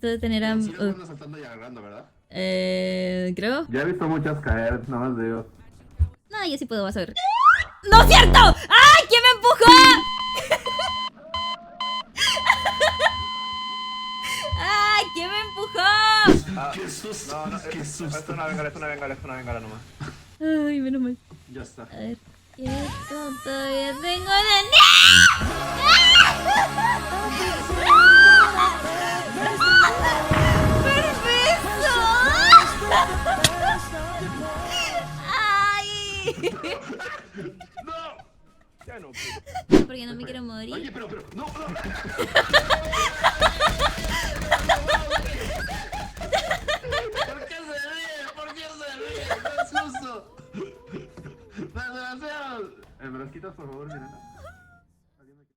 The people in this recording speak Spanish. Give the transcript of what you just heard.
esto de tener a... Sí, lo andas saltando y agarrando, ¿verdad? creo. Ya he visto muchas caer, nada más digo. No, yo sí puedo, vas a ver. ¡No es cierto! ¡Ay! ¿Quién me empujó? ¡Ay! ¿Quién me empujó? ¡Qué susto! ¡Qué Es susto! una bengala nomás. Ay, menos mal. Ya está. A ver. Quieto, todavía tengo de... ¡Perfecto! ¡Ay! ¡No! Ya no, Porque no me quiero morir. Oye, pero, no, no. ¿Por qué se ríe? ¿Por qué se ríe? No es justo. No es demasiado. ¿Me las quitas por favor, Miranda?